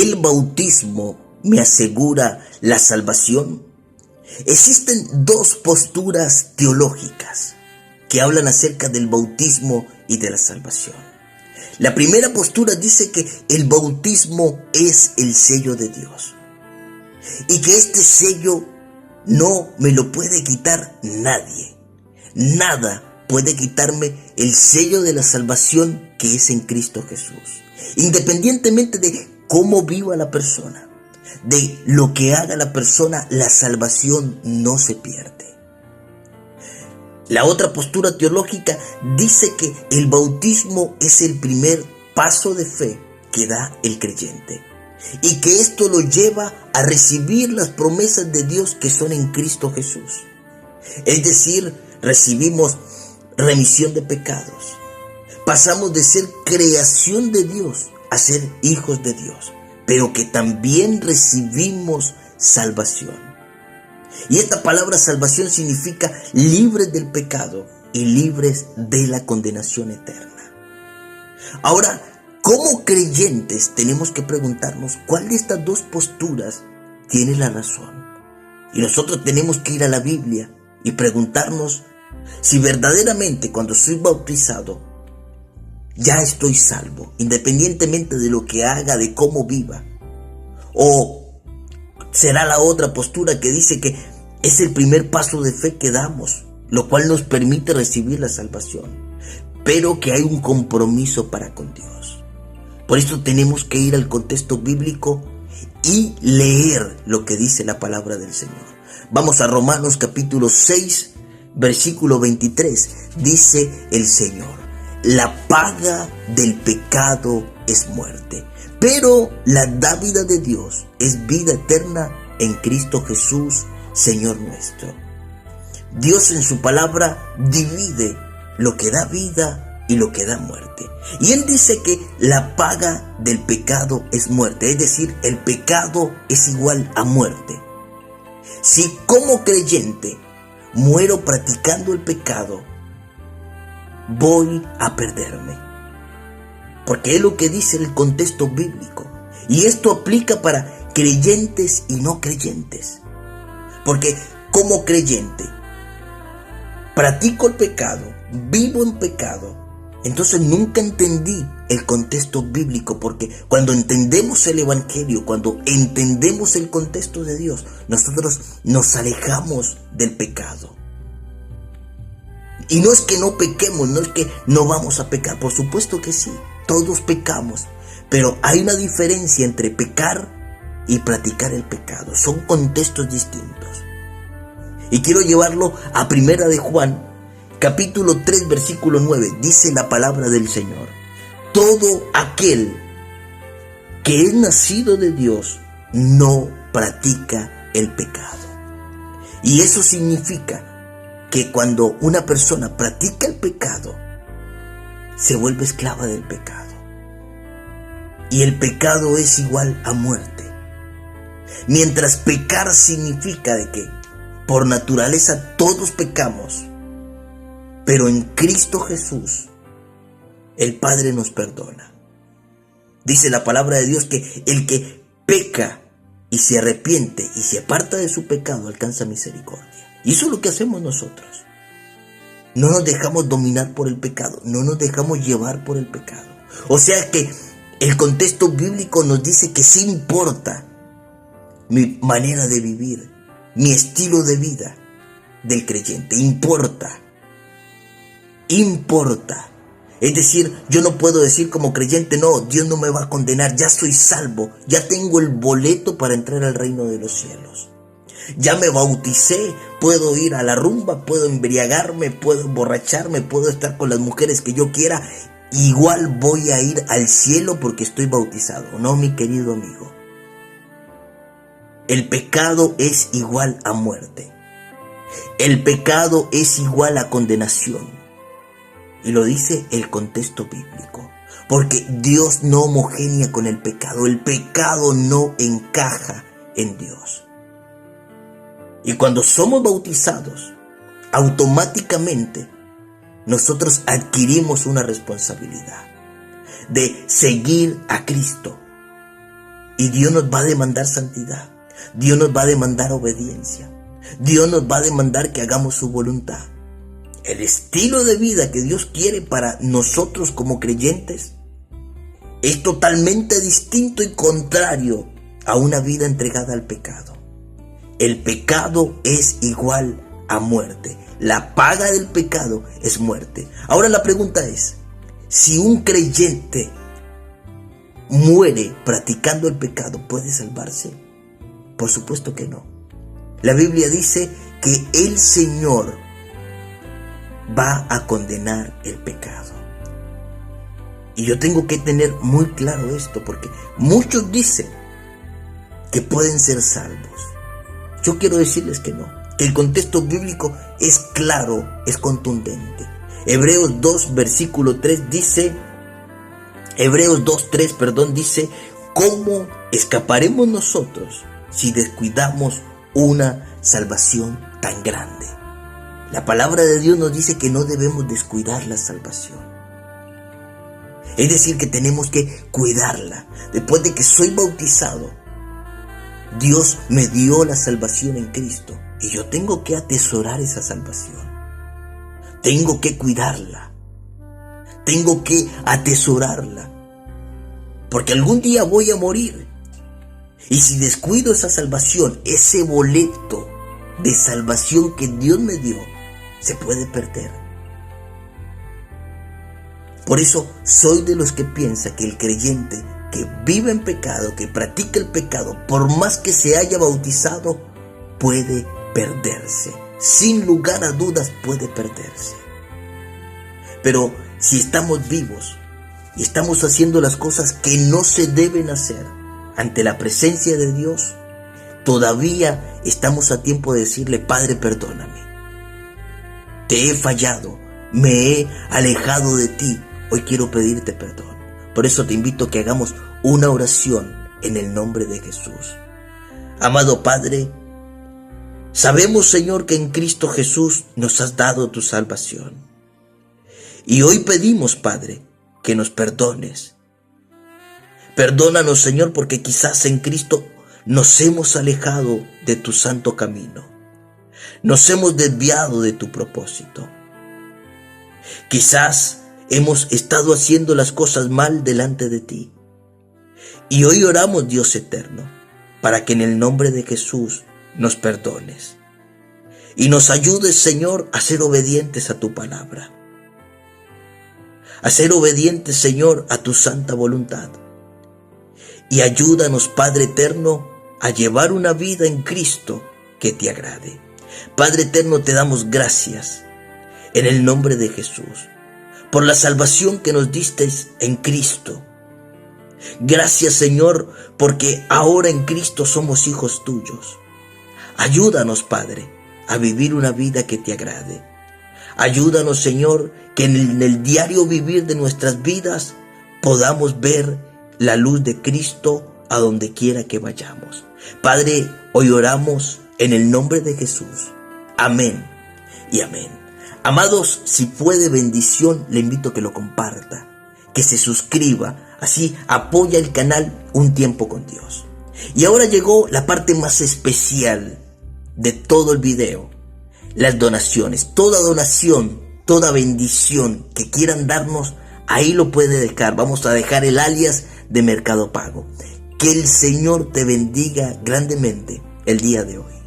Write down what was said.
¿el bautismo me asegura la salvación? Existen dos posturas teológicas que hablan acerca del bautismo y de la salvación. La primera postura dice que el bautismo es el sello de Dios y que este sello no me lo puede quitar nadie. Nada puede quitarme el sello de la salvación que es en Cristo Jesús. Independientemente de cómo viva la persona, de lo que haga la persona, la salvación no se pierde. La otra postura teológica dice que el bautismo es el primer paso de fe que da el creyente y que esto lo lleva a recibir las promesas de Dios que son en Cristo Jesús. Es decir, recibimos remisión de pecados. Pasamos de ser creación de Dios a ser hijos de Dios, pero que también recibimos salvación. Y esta palabra salvación significa libres del pecado y libres de la condenación eterna. Ahora, como creyentes tenemos que preguntarnos cuál de estas dos posturas tiene la razón. Y nosotros tenemos que ir a la Biblia y preguntarnos si verdaderamente cuando soy bautizado ya estoy salvo, independientemente de lo que haga, de cómo viva. O será la otra postura que dice que es el primer paso de fe que damos, lo cual nos permite recibir la salvación, pero que hay un compromiso para con Dios. Por eso tenemos que ir al contexto bíblico y leer lo que dice la palabra del Señor. Vamos a Romanos capítulo 6, versículo 23. Dice el Señor: la paga del pecado es muerte, pero la dádiva de Dios es vida eterna en Cristo Jesús, Señor nuestro. Dios en su palabra divide lo que da vida y lo que da muerte. Y Él dice que la paga del pecado es muerte, es decir, el pecado es igual a muerte. Si como creyente muero practicando el pecado, voy a perderme. Porque es lo que dice el contexto bíblico. Y esto aplica para creyentes y no creyentes. Porque como creyente practico el pecado, vivo en pecado, entonces nunca entendí el contexto bíblico. Porque cuando entendemos el evangelio, cuando entendemos el contexto de Dios, nosotros nos alejamos del pecado. Y no es que no pequemos, no es que no vamos a pecar, por supuesto que sí, todos pecamos, pero hay una diferencia entre pecar y practicar el pecado, son contextos distintos. Y quiero llevarlo a Primera de Juan, capítulo 3, versículo 9, dice la palabra del Señor: todo aquel que es nacido de Dios no practica el pecado. Y eso significa que cuando una persona practica el pecado, se vuelve esclava del pecado. Y el pecado es igual a muerte. Mientras pecar significa de que por naturaleza todos pecamos, pero en Cristo Jesús el Padre nos perdona. Dice la palabra de Dios que el que peca y se arrepiente y se aparta de su pecado alcanza misericordia. Y eso es lo que hacemos nosotros. No nos dejamos dominar por el pecado, no nos dejamos llevar por el pecado. O sea que el contexto bíblico nos dice que sí importa mi manera de vivir, mi estilo de vida del creyente. Importa. Es decir, yo no puedo decir como creyente: no, Dios no me va a condenar, ya soy salvo, ya tengo el boleto para entrar al reino de los cielos. Ya me bauticé, puedo ir a la rumba, puedo embriagarme, puedo emborracharme, puedo estar con las mujeres que yo quiera, igual voy a ir al cielo porque estoy bautizado. No, mi querido amigo. El pecado es igual a muerte. El pecado es igual a condenación. Y lo dice el contexto bíblico. Porque Dios no homogénea con el pecado. El pecado no encaja en Dios. Y cuando somos bautizados, automáticamente nosotros adquirimos una responsabilidad de seguir a Cristo, Y Dios nos va a demandar santidad. Dios nos va a demandar obediencia. Dios nos va a demandar que hagamos su voluntad. El estilo de vida que Dios quiere para nosotros como creyentes es totalmente distinto y contrario a una vida entregada al pecado. El pecado es igual a muerte. La paga del pecado es muerte. Ahora la pregunta es, si un creyente muere practicando el pecado, ¿puede salvarse? Por supuesto que no. La Biblia dice que el Señor va a condenar el pecado. Y yo tengo que tener muy claro esto, porque muchos dicen que pueden ser salvos. Yo quiero decirles que no, que el contexto bíblico es claro, es contundente. Hebreos 2, versículo 3 dice, Hebreos 2:3, dice, ¿cómo escaparemos nosotros si descuidamos una salvación tan grande? La palabra de Dios nos dice que no debemos descuidar la salvación. Es decir, que tenemos que cuidarla. Después de que soy bautizado, Dios me dio la salvación en Cristo y yo tengo que atesorar esa salvación. Tengo que cuidarla. Tengo que atesorarla. Porque algún día voy a morir. Y si descuido esa salvación, ese boleto de salvación que Dios me dio, se puede perder. Por eso soy de los que piensa que el creyente que vive en pecado, que practica el pecado, por más que se haya bautizado, puede perderse. Sin lugar a dudas puede perderse. Pero si estamos vivos y estamos haciendo las cosas que no se deben hacer ante la presencia de Dios, todavía estamos a tiempo de decirle, Padre, perdóname. Te he fallado, me he alejado de ti, hoy quiero pedirte perdón. Por eso te invito a que hagamos una oración en el nombre de Jesús. Amado Padre, sabemos, Señor, que en Cristo Jesús nos has dado tu salvación. Y hoy pedimos, Padre, que nos perdones. Perdónanos, Señor, porque quizás en Cristo nos hemos alejado de tu santo camino. Nos hemos desviado de tu propósito. Quizás hemos estado haciendo las cosas mal delante de ti. Y hoy oramos, Dios eterno, para que en el nombre de Jesús nos perdones. Y nos ayudes, Señor, a ser obedientes a tu palabra. A ser obedientes, Señor, a tu santa voluntad. Y ayúdanos, Padre eterno, a llevar una vida en Cristo que te agrade. Padre eterno, te damos gracias en el nombre de Jesús por la salvación que nos diste en Cristo. Gracias, Señor, porque ahora en Cristo somos hijos tuyos. Ayúdanos, Padre, a vivir una vida que te agrade. Ayúdanos, Señor, que en el diario vivir de nuestras vidas podamos ver la luz de Cristo a donde quiera que vayamos. Padre, hoy oramos en el nombre de Jesús. Amén y amén. Amados, si fue de bendición, le invito a que lo comparta, que se suscriba, así apoya el canal Un Tiempo con Dios. Y ahora llegó la parte más especial de todo el video, las donaciones. Toda donación, toda bendición que quieran darnos, ahí lo puede dejar. Vamos a dejar el alias de Mercado Pago. Que el Señor te bendiga grandemente el día de hoy.